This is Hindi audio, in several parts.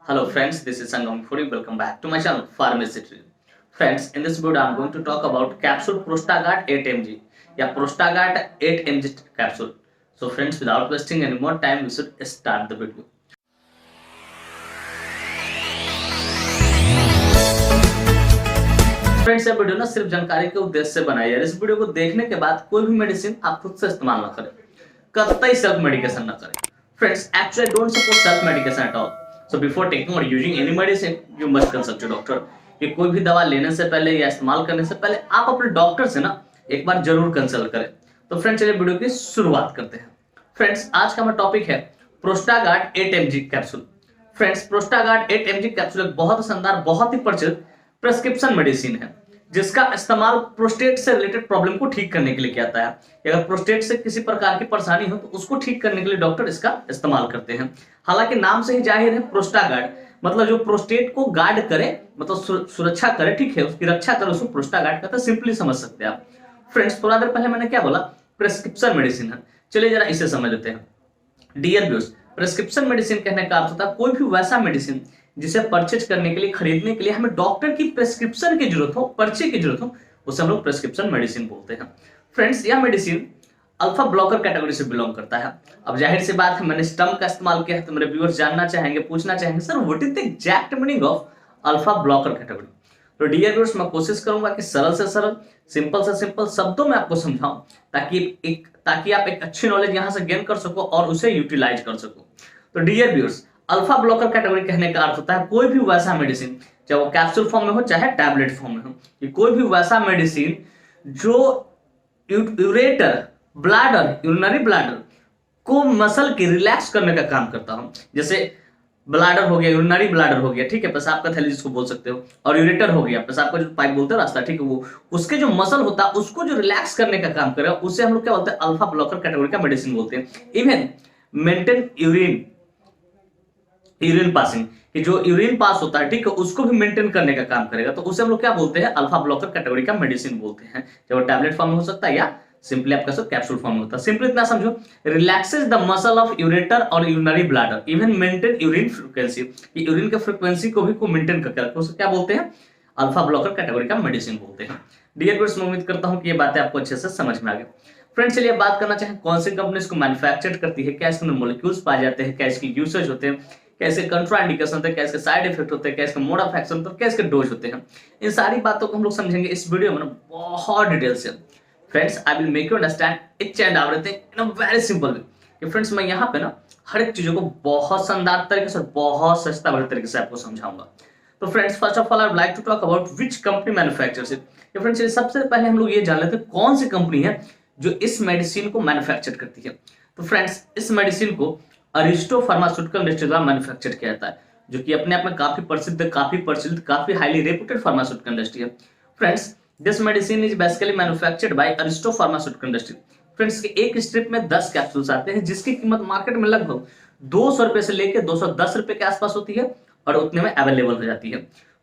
Hello friends, this is Sangam Furi. Welcome back to my channel Pharmacy Tree. Friends, in this video I am going to talk about capsule Prostagard 8 mg या Prostagard 8 mg capsule. So friends, without wasting any more time, we should start the video. Friends, ये वीडियो ना सिर्फ जानकारी के उद्देश्य से बनाई है। इस वीडियो को देखने के बाद कोई भी मेडिसिन आप खुद से इस्तेमाल ना करें, कतई सेल्फ मेडिकेशन ना करें। Friends, actually don't support self medication at all. So before taking और using any medicine you must consult your doctor. कि कोई भी दवा लेने से पहले या इस्तेमाल करने से पहले आप अपने डॉक्टर से ना एक बार जरूर कंसल्ट करें। तो फ्रेंड्स, चलिए वीडियो की शुरुआत करते हैं। फ्रेंड्स, आज का हमारा टॉपिक है Prostagard 8 mg capsule. Friends, Prostagard 8 mg capsule एक बहुत शानदार, बहुत ही प्रचलित प्रेस्क्रिप्शन मेडिसिन है जिसका इस्तेमाल प्रोस्टेट से रिलेटेड प्रॉब्लम को ठीक करने के लिए किया जाता है। अगर प्रोस्टेट से किसी प्रकार की परेशानी हो तो उसको ठीक करने के लिए डॉक्टर इसका इस्तेमाल करते हैं। हालांकि नाम से ही जाहिर है, प्रोस्टागार्ड मतलब जो प्रोस्टेट को गार्ड करे, मतलब सुरक्षा करे, ठीक है, उसकी रक्षा करे, उसको प्रोस्टागार्ड कहते हैं। सिंपली समझ सकते हैं आप। फ्रेंड्स, थोड़ा देर पहले मैंने क्या बोला, प्रेस्क्रिप्शन मेडिसिन है। चलिए जरा इसे समझ लेते हैं। डियर व्यूअर्स, प्रेस्क्रिप्शन मेडिसिन कहने का अर्थ होता है कोई भी वैसा मेडिसिन जिसे परचेज करने के लिए, खरीदने के लिए हमें डॉक्टर की प्रेस्क्रिप्शन की जरूरत हो, पर्चे की जरूरत हो, उसे हम लोग प्रेस्क्रिप्शन मेडिसिन बोलते हैं। फ्रेंड्स, यह मेडिसिन अल्फा ब्लॉकर कैटेगरी से बिलोंग करता है। अब जाहिर सी बात है, मैंने स्टम का इस्तेमाल किया है तो मेरे व्यूअर्स जानना चाहेंगे, पूछना चाहेंगे, sir what is the exact meaning of alpha blocker category. तो डियर व्यूअर्स, मैं कोशिश करूंगा कि सरल से सरल, सिंपल से सिंपल शब्दों में आपको समझाऊं ताकि आप एक अच्छी नॉलेज यहां से गेन कर सको और उसे यूटिलाइज कर सको। तो dear viewers, alpha blocker category कहने का अर्थ होता है कोई भी वैसा मेडिसिन, चाहे वो कैप्सूल फॉर्म में हो चाहे टैबलेट फॉर्म में हो, कि कोई भी वैसा मेडिसिन जो यूरेटर, ब्लैडर, यूरिनरी ब्लैडर को मसल के रिलैक्स करने का काम करता हो। जैसे ब्लैडर हो गया, यूरिनरी ब्लैडर हो गया, ठीक है, पेशाब का थैली जिसको बोल सकते हो, और यूरेटर हो गया, पेशाब का जो पाइप बोलते हैं रास्ता, ठीक है, वो उसके जो मसल होता है उसको जो रिलैक्स करने का काम करेगा उसे हम लोग क्या बोलते हैं, अल्फा ब्लॉकर कैटेगरी का मेडिसिन बोलते हैं। इवन मेंटेन यूरिन पासिंग, कि जो यूरिन पास होता है, ठीक है, उसको भी मेंटेन करने का काम करेगा, तो उसे हम लोग क्या बोलते हैं, अल्फा ब्लॉकर कैटेगरी का मेडिसिन बोलते हैं। चाहे वो टैबलेट फॉर्म में हो सकता है या सिंपली आपका सब कैप्सूल फॉर्म में होता है। सिंपली इतना समझो, relaxes the muscle of ureter और urinary bladder, even maintain urine frequency, कि यूरिन के फ्रीक्वेंसी को भी मेंटेन करके रखो, उसे क्या बोलते हैं, अल्फा ब्लॉकर कैटेगरी का मेडिसिन बोलते हैं। डियर व्यूअर्स, मैं उम्मीद करता हूं कि ये बातें आपको अच्छे से समझ में आ गई। फ्रेंड्स, चलिए बात करना चाहें कौन सी कंपनी इसको मैन्युफैक्चर करती है, क्या इसमें मॉलिक्यूल्स पाए जाते हैं, क्या इसकी यूसेज होते हैं, कैसे कंट्रा इंडिकेशन होते हैं, क्या इसके साइड इफेक्ट होते हैं, क्या इसका मोड ऑफ एक्शन होता है, क्या इसके डोज होते हैं। इन सारी बातों को हम लोग समझेंगे इस वीडियो में बहुत डिटेल से। Friends, I will make you understand each and everything in a very simple way. कि फ्रेंड्स, मैं यहाँ पे ना हर एक चीजों को बहुत शानदार तरीके से, बहुत सस्ता वाले तरीके से आपको समझाऊंगा। तो friends, first of all I would like to talk about which company manufactures it. Friends, सबसे पहले हम लोग ये जान लेते हैं कौन सी कंपनी है जो इस मेडिसिन को मैन्युफैक्चर करती है। तो फ्रेंड्स, इस मेडिसिन को अरिस्टो फार्मास्यूटिकल इंडस्ट्री द्वारा मैन्युफैक्चर किया जाता है, जो कि अपने आप में काफी प्रसिद्ध, काफी प्रचलित, काफी हाईली रेपुटेड फार्मास्यूटिकल इंडस्ट्री है। Friends, this medicine is basically manufactured by Aristo pharmaceutical industry. Friends, एक स्ट्रिप में 10 कैप्सूल्स आते हैं जिसकी कीमत मार्केट में लगभग 200 रुपए से लेकर 210 रुपए के आसपास होती है और उतने में अवेलेबल हो जाती है।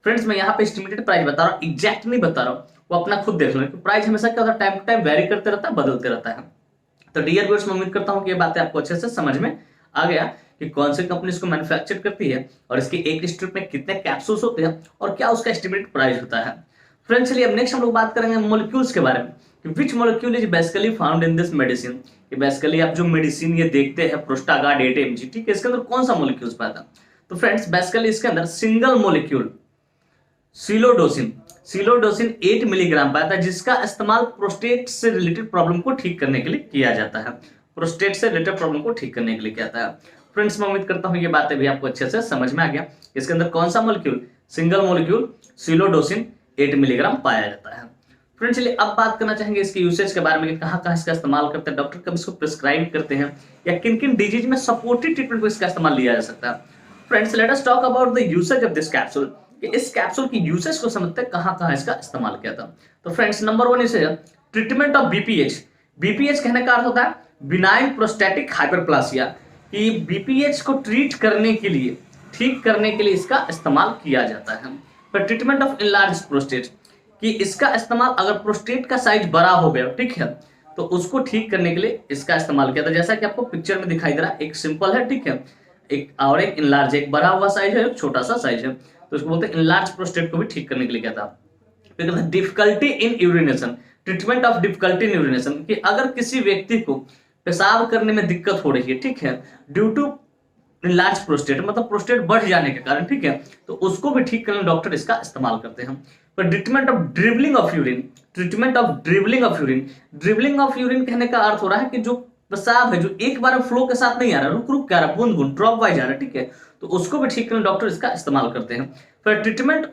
फ्रेंड्स, मैं यहाँ पे एस्टिमेटेड प्राइस बता रहा हूँ, एग्जैक्ट नहीं बता रहा हूँ, वो अपना खुद देख लो। प्राइस हमेशा क्या होता है, टाइम टू टाइम वेरी करते रहता है, बदलते रहता है। तो डियर व्यूअर्स, मैं उम्मीद करता हूँ कि ये बातें आपको अच्छे से समझ में आ गया कि कौन सी कंपनी इसको मैन्युफैक्चर करती है और इसकी एक स्ट्रिप में कितने कैप्सूल्स होते हैं और क्या उसका एस्टिमेटेड प्राइस होता है। फ्रेंड्स, चलिए अब नेक्स्ट हम लोग बात करेंगे मॉलिक्यूल्स के बारे में, कि which molecule is basically found in this medicine. कि बेसिकली आप जो मेडिसिन ये देखते हैं प्रोस्टागार्ड 8 mg, ठीक है, इसके अंदर कौन सा मॉलिक्यूल्स पाता है। तो फ्रेंड्स, बेसिकली इसके अंदर सिंगल मॉलिक्यूल सिलोडोसिन 8 मिलीग्राम पाया था, जिसका इस्तेमाल प्रोस्टेट से रिलेटेड प्रॉब्लम को ठीक करने के लिए किया जाता है। प्रोस्टेट से रिलेटेड प्रॉब्लम को ठीक करने के लिए किया जाता है। फ्रेंड्स, मैं उम्मीद करता हूं ये बातें भी आपको अच्छे से समझ में आ गया। इसके अंदर कौन सा मॉलिक्यूल, सिंगल मॉलिक्यूल सिलोडोसिन 8 मिलीग्राम पाया जाता है। फ्रेंड्स, चलिए अब बात करना चाहेंगे इसके यूसेज के बारे में, कि कहां कहां इसका इस्तेमाल करते हैं, डॉक्टर कब इसको प्रिस्क्राइब करते हैं, या किन किन डिजीज में सपोर्टिव ट्रीटमेंट को इसका इस्तेमाल लिया जा सकता है। Friends, let us talk about the usage of this capsule, कि इस कैप्सूल की यूसेज को समझते हैं कहां कहां इसका इस्तेमाल किया था। तो फ्रेंड्स, नंबर 1 इसे ट्रीटमेंट ऑफ बीपीएच। बीपीएच कहने का अर्थ होता है बिनाइन प्रोस्टैटिक हाइपरप्लासिया, कि बीपीएच को ट्रीट करने के लिए, ठीक करने के लिए इसका इस्तेमाल किया जाता है। फिर ट्रीटमेंट ऑफ इनलार्ज प्रोस्टेट, कि इसका इस्तेमाल अगर प्रोस्टेट का साइज बड़ा हो गया, ठीक है, तो उसको ठीक करने के लिए इसका इस्तेमाल किया था। जैसा कि आपको पिक्चर में दिखाई दे रहा है, एक सिंपल है, ठीक है, एक इनलार्ज, एक बढ़ा हुआ साइज है, एक छोटा सा साइज है, तो इसको बोलते हैं इनलार्ज प्रोस्टेट को भी ठीक करने के लिए कहता है। Difficulty in urination, treatment of difficulty in urination, कि अगर किसी व्यक्ति को पेशाब करने में दिक्कत हो रही है, ठीक है, ड्यू टू लार्ज प्रोस्टेट, मतलब प्रोस्टेट बढ़ जाने के कारण, ठीक है, तो उसको भी ठीक करने डॉक्टर इसका इस्तेमाल करते हैं। पर treatment of dribbling of urine, treatment of dribbling of urine, dribbling of urine कहने का अर्थ हो रहा है कि जो पेशाब है जो एक बार फ्लो के साथ नहीं आ रहा, रुक रुक के आ रहा, बूंद बूंद ड्रॉप वाइज आ रहा है, ठीक है, तो उसको भी ठीक करने डॉक्टर इसका इस्तेमाल करते हैं। फिर ट्रीटमेंट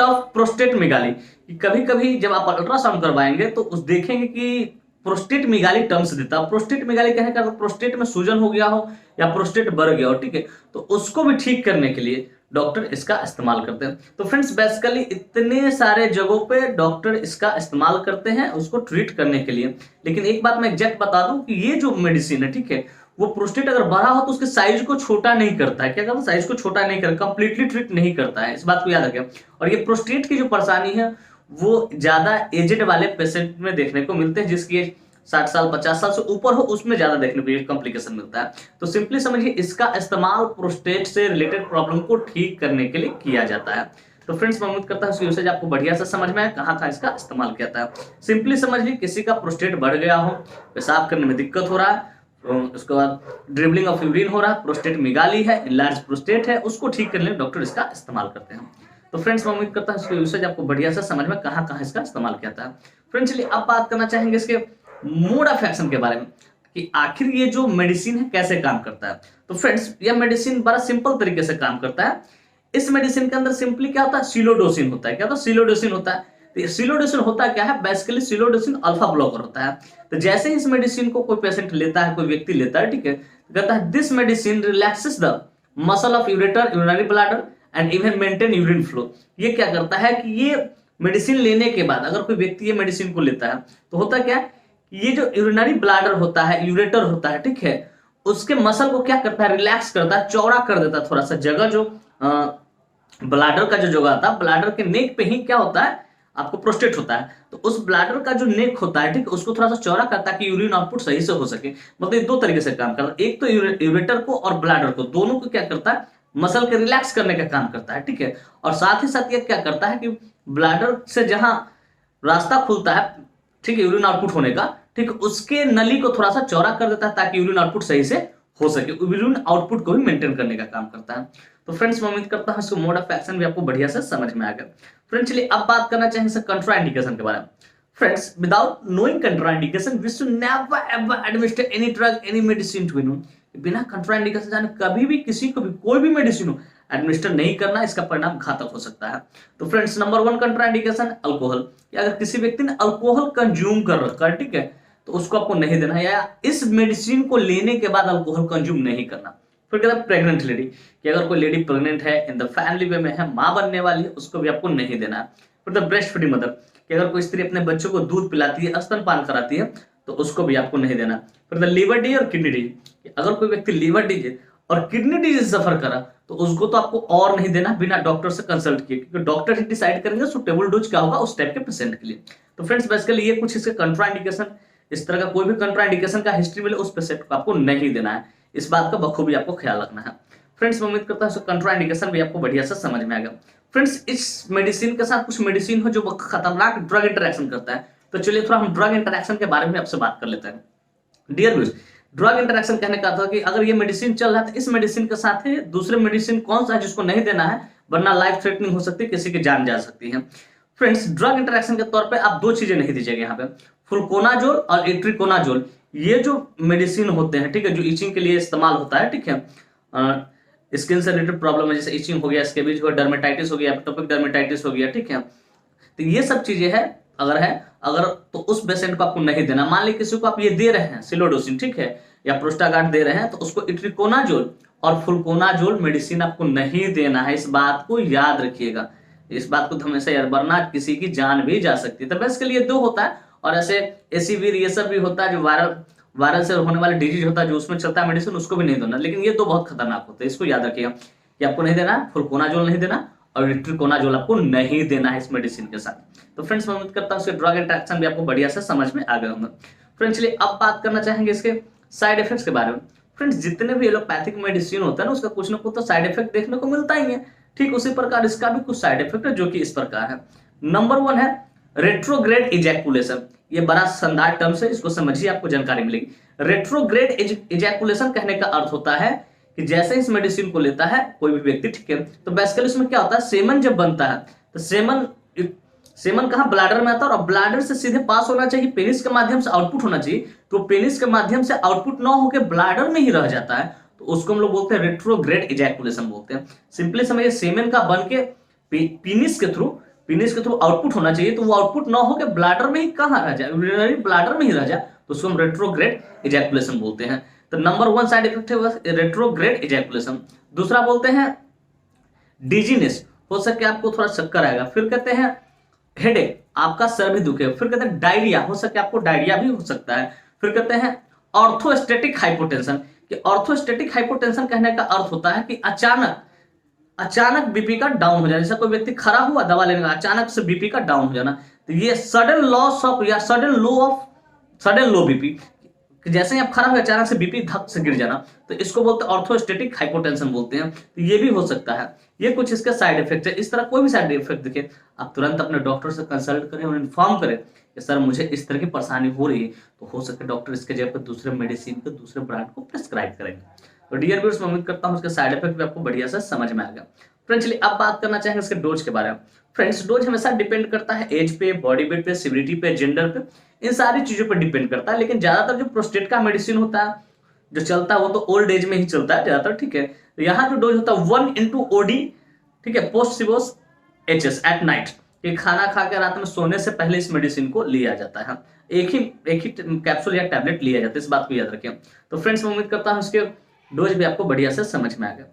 ऑफ प्रोस्टेट मिगाली, कभी कभी जब आप अल्ट्रासाउंड करवाएंगे तो उस देखेंगे कि प्रोस्टेट मिगाली टर्म्स देता है। प्रोस्टेट मिगाली कहने का प्रोस्टेट में सूजन हो गया हो या प्रोस्टेट बढ़ गया हो, ठीक है, तो उसको भी ठीक करने के लिए डॉक्टर इसका इस्तेमाल करते हैं। तो फ्रेंड्स बेसिकली इतने सारे जगहों पे डॉक्टर इसका इस्तेमाल करते हैं उसको ट्रीट करने के लिए। लेकिन एक बात मैं एग्जैक्ट बता दूं कि ये जो मेडिसिन है, ठीक है, वो प्रोस्टेट अगर बढ़ा हो तो उसके साइज को छोटा नहीं करता है। क्या करता है? साइज को छोटा नहीं करता, कंप्लीटली ट्रीट नहीं करता है, इस बात को याद रखें। और ये प्रोस्टेट की जो परेशानी है वो ज्यादा एजेड वाले पेशेंट में देखने को मिलते हैं, जिसकी एज 60 साल 50 साल से ऊपर हो, उसमें ज्यादा देखने को कॉम्प्लिकेशन मिलता है। तो सिंपली समझिए इसका इस्तेमाल प्रोस्टेट से रिलेटेड प्रॉब्लम को ठीक करने के लिए किया जाता है। तो फ्रेंड्स मैं उम्मीद करता हूं इसकी यूसेज आपको बढ़िया से समझ में आया, कहाँ इसका इस्तेमाल किया जाता है। सिंपली समझिए किसी का प्रोस्टेट बढ़ गया हो, पेशाब करने में दिक्कत हो रहा है, उसके बाद ड्रिबलिंग ऑफ यूरिन हो रहा है, प्रोस्टेट मिगाली है, लार्ज प्रोस्टेट है, उसको ठीक करने में डॉक्टर इसका इस्तेमाल करते हैं। तो फ्रेंड्स मैं उम्मीद करता हूं इसकी यूसेज आपको बढ़िया से समझ में कहाँ इसका इस्तेमाल किया जाता है। फ्रेंड्स चलिए अब बात करना चाहेंगे इसके मोड ऑफ एक्शन के बारे में, कि आखिर ये जो मेडिसिन है कैसे काम करता है। तो फ्रेंड्स यह मेडिसिन बड़ा सिंपल तरीके से काम करता है। इस मेडिसिन के अंदर सिंपली क्या होता है, सिलोडोसिन होता है। क्या होता है? सिलोडोसिन होता है। तो सिलोडोसिन होता क्या है? बेसिकली सिलोडोसिन अल्फा ब्लॉकर होता है। तो जैसे ही इस मेडिसिन को कोई पेशेंट लेता है, कोई व्यक्ति लेता है, ठीक है, तो कहता है this medicine relaxes the muscle of ureter, urinary bladder and even maintain urine flow. ये क्या करता है कि ये मेडिसिन लेने के बाद अगर कोई व्यक्ति ये मेडिसिन को लेता है तो होता क्या है, ये जो यूरिनरी ब्लैडर होता है, यूरेटर होता है, ठीक है, उसके मसल को क्या करता है, रिलैक्स करता है, चौड़ा कर देता है थोड़ा सा जगह। जो ब्लैडर का जो जगह था, ब्लैडर के नेक पे ही क्या होता है, आपको प्रोस्टेट होता है, तो उस ब्लैडर का जो नेक होता है, ठीक, उसको थोड़ा सा चौड़ा करता है कि यूरिन आउटपुट सही से हो सके। मतलब ये दो तरीके से काम करता है, एक तो यूरेटर को और ब्लैडर को, दोनों को क्या करता है, मसल के रिलैक्स करने का काम करता है, ठीक है। और साथ ही साथ ये क्या करता है कि ब्लैडर से जहां रास्ता खुलता है, ठीक है, यूरिन आउटपुट होने का, ठीक, उसके नली को थोड़ा सा चौड़ा कर देता है ताकि यूरिन आउटपुट सही से हो सके, यूरिन आउटपुट को भी मेंटेन करने का काम करता है। तो फ्रेंड्स मैं उम्मीद करता हूं इसको मोड ऑफ एक्शन भी आपको बढ़िया से समझ में आ गया। फ्रेंड्स चलिए अब बात करना चाहेंगे कंट्राइंडिकेशन के बारे में। Friends without knowing contraindication we should never ever administer any drug any medicine to anyone. बिना कंट्राइंडिकेशन जाने कभी भी किसी को भी कोई भी मेडिसिन हो एडमिनिस्टर नहीं करना, इसका परिणाम घातक हो सकता है। तो फ्रेंड्स नंबर 1 कंट्राइंडिकेशन अल्कोहल। अगर किसी व्यक्ति ने अल्कोहल कंज्यूम कर रखा है, ठीक है, तो उसको आपको नहीं देना है, या इस मेडिसिन को लेने के बाद अल्कोहल कंज्यूम नहीं करना। फिर कहता है प्रेग्नेंट लेडी, कि अगर कोई लेडी प्रेग्नेंट है, इन द फैमिली वे में है, मां बनने वाली है, उसको भी आपको नहीं देना है। फिर द ब्रेस्ट फीडिंग मदर, कि अगर कोई स्त्री अपने बच्चों को दूध पिलाती है, स्तनपान कराती है, तो उसको भी आपको नहीं देना। फिर द लीवर डिजीज और किडनी डिजीज, अगर कोई व्यक्ति लीवर डिजीज और किडनी डिजीज सफर करा तो उसको तो आपको और नहीं देना बिना डॉक्टर से कंसल्ट किए, क्योंकि डॉक्टर ही डिसाइड करेंगे सुटेबल डोज क्या होगा उस टाइप के पेशेंट के लिए। तो फ्रेंड्स बेसिकली ये कुछ इसके कंट्राइंडिकेशन, इस तरह का कोई भी कंट्राइंडिकेशन का हिस्ट्री मिले उस पेशेंट को आपको नहीं देना है, इस बात का बखूबी आपको ख्याल रखना है। फ्रेंड्स मैं उम्मीद करता हूं कंट्राइंडिकेशन भी आपको बढ़िया से समझ में आ गया। फ्रेंड्स इस मेडिसिन के साथ कुछ मेडिसिन हो जो खतरनाक ड्रग इंटरेक्शन करता है, तो चलिए थोड़ा हम ड्रग इंटरेक्शन के बारे में आपसे बात कर लेते हैं। डियर व्यूअर्स, ड्रग इंटरेक्शन कहने का था कि अगर ये मेडिसिन चल रहा है तो इस मेडिसिन के साथ ही दूसरे मेडिसिन कौन सा है जिसको नहीं देना है, वरना लाइफ थ्रेटनिंग हो सकती है, किसी की जान जा सकती है। फ्रेंड्स ड्रग इंटरेक्शन के तौर पे आप दो चीजें नहीं दीजिएगा यहाँ पे, फ्लुकोनाजोल और इट्रिकोनाजोल। ये जो मेडिसिन होते हैं, ठीक है, जो इचिंग के लिए इस्तेमाल होता है, ठीक है, स्किन से रिलेटेड प्रॉब्लम है, जैसे इचिंग हो गया, स्कैबिज हो गया, डर्मेटाइटिस हो गया, एटोपिक डर्मेटाइटिस हो गया, ठीक है, तो ये सब चीजें है अगर तो उस पेशेंट को आपको नहीं देना। मान लीजिए किसी को आप ये दे रहे हैं सिलोडोसिन, ठीक है, या प्रोस्टागार्ड दे रहे हैं, तो उसको इट्रिकोनाजोल और फ्लुकोनाजोल मेडिसिन आपको नहीं देना है, इस बात को याद रखिएगा, इस बात को हमेशा याद, वरना किसी की जान भी जा सकती है। तो बेसिकली ये दो होता है, और ऐसे एसीवीर ये सब भी होता है जो वायरल से होने वाला डिजीज होता है, जो उसमें चलता है मेडिसिन, उसको भी नहीं देना। लेकिन ये दो बहुत खतरनाक होते हैं, इसको याद रखिएगा कि आपको नहीं देना, फ्लुकोनाजोल नहीं देना और इट्रिकोनाजोल आपको नहीं देना है इस मेडिसिन के साथ। तो फ्रेंड्स मैं उम्मीद करता हूं इसके ड्रग इंटरेक्शन भी आपको बढ़िया से समझ में आ गए होंगे। फ्रेंड्स चलिए अब बात करना चाहेंगे इसके साइड इफेक्ट्स के बारे में। फ्रेंड्स जितने भी एलोपैथिक मेडिसिन होता है ना उसका कुछ ना कुछ तो साइड इफेक्ट देखने को मिलता ही है। ठीक उसी प्रकार इसका भी कुछ साइड इफेक्ट है जो कि इस प्रकार है। नंबर 1 है रेट्रोग्रेड इजैकुलेशन। ये बड़ा शानदार टर्म्स है, इसको समझिए आपको जानकारी मिलेगी। रेट्रोग्रेड इजैकुलेशन कहने का अर्थ होता है कि जैसे इस मेडिसिन को लेता है कोई भी व्यक्ति, ठीक है, तो बेसिकली इसमें क्या होता है, सेमन जब बनता है तो सेमन कहां, ब्लैडर में आता है, और ब्लैडर से सीधे पास होना चाहिए, पेनिस के माध्यम से आउटपुट होना चाहिए, तो पेनिस के माध्यम से आउटपुट ना होकर ब्लैडर में ही रह जाता है, तो उसको हम लोग बोलते हैं रेट्रोग्रेड इजैकुलेशन बोलते हैं। सिंपली समझिए सेमेन का बन के पेनिस के थ्रू आउटपुट होना चाहिए, तो वो आउटपुट ना होकर ब्लैडर में ही कहां रह जाए, ब्लैडर में ही रह जाए, तो उसको हम रेट्रोग्रेड इजैकुलेशन बोलते हैं। तो नंबर 1 साइड इफेक्ट है रेट्रोग्रेड इजैकुलेशन। दूसरा बोलते हैं डिजीनेस, हो सके आपको थोड़ा चक्कर आएगा। फिर कहते हैं हेडेक, आपका सर भी दुखे। फिर कहते हैं डायरिया, हो सके आपको डायरिया भी हो सकता है। फिर कहते हैं ऑर्थोस्टेटिक हाइपोटेंशन, कि ऑर्थोस्टेटिक हाइपोटेंशन कहने का अर्थ होता है कि अचानक बीपी का डाउन हो जाना। जैसे कोई व्यक्ति खड़ा हुआ दवा लेने का, अचानक से बीपी का डाउन हो जाना, तो ये सडन लॉस ऑफ या सडन लो बीपी, जैसे ही आप खड़ा हुए अचानक से बीपी धक से गिर जाना, तो इसको बोलते हैं ऑर्थोस्टेटिक हाइपोटेंशन बोलते हैं। तो ये भी हो सकता है। ये कुछ इसके साइड इफेक्ट है। इस तरह कोई भी साइड इफेक्ट दिखे आप तुरंत अपने डॉक्टर से कंसल्ट करें और इन्फॉर्म करें कि सर मुझे इस तरह की परेशानी हो रही है, तो हो सके डॉक्टर इसके जगह पर दूसरे मेडिसिन को, दूसरे ब्रांड को प्रिस्क्राइब करेंगे। तो डियर व्यूअर्स, मैं उम्मीद करता हूं उसके साइड इफेक्ट भी आपको बढ़िया से समझ में आ गया। फ्रेंड्स चलिए अब बात करना चाहेंगे इसके डोज के बारे में। फ्रेंड्स डोज हमेशा डिपेंड करता है एज पे, बॉडी वेट पे, सिविरिटी पे, जेंडर पे, इन सारी चीजों पर डिपेंड करता है। लेकिन ज्यादातर जो प्रोस्टेट का मेडिसिन होता है जो चलता है वो तो ओल्ड एज में ही चलता है ज्यादातर, ठीक है। तो यहाँ जो डोज होता है 1/OD, ठीक है, पोस्ट सिवोस HS एट नाइट, ये खाना खा के रात में सोने से पहले इस मेडिसिन को लिया जाता है। एक ही कैप्सूल या टैबलेट लिया जाता है, इस बात को याद रखें। तो फ्रेंड्स मैं उम्मीद करता हूँ इसके डोज भी आपको बढ़िया से समझ में आ गया।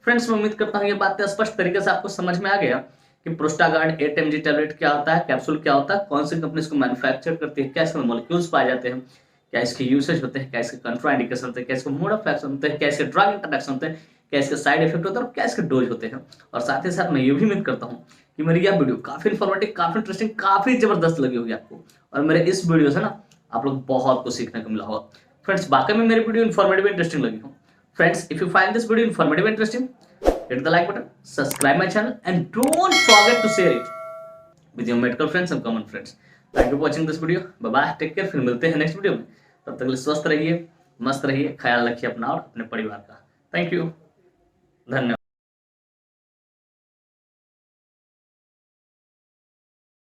फ्रेंड्स मैं उम्मीद करता हूँ ये बातें स्पष्ट तरीके से आपको समझ में आ गया कि प्रोस्टागार्ड 8 mg टैबलेट क्या होता है, कैप्सूल क्या होता है, कौन सी कंपनी इसको मैन्युफैक्चर करती है, क्या इसमें मॉलिक्यूल्स पाए जाते हैं, क्या इसके यूसेज होते हैं, क्या इसके कंट्राइंडिकेशन होते हैं, क्या इसके मोड ऑफ एक्शन होते हैं, क्या इसके ड्रग इंटरैक्शन होते हैं, क्या इसके साइड इफेक्ट होते हैं और क्या इसके डोज होते हैं। और साथ ही साथ मैं ये भी उम्मीद करता हूँ कि मेरी यह वीडियो काफी इन्फॉर्मेटिव, काफी इंटरेस्टिंग, काफी जबरदस्त लगी होगी आपको, और मेरे इस वीडियो से ना आप लोग बहुत कुछ सीखने को मिला होगा। फ्रेंड्स वाकई में मेरी वीडियो इन्फॉर्मेटिव इंटरेस्टिंग लगी हो। Friends if you find this video informative interesting, hit the like button, subscribe my channel and don't forget to share it with your medical friends and common friends. Thank you for watching this video. Bye bye, take care, फिर मिलते हैं नेक्स्ट वीडियो में। तब तक के लिए स्वस्थ रहिए, मस्त रहिए, ख्याल रखिए अपना और अपने परिवार का। थैंक यू, धन्यवाद।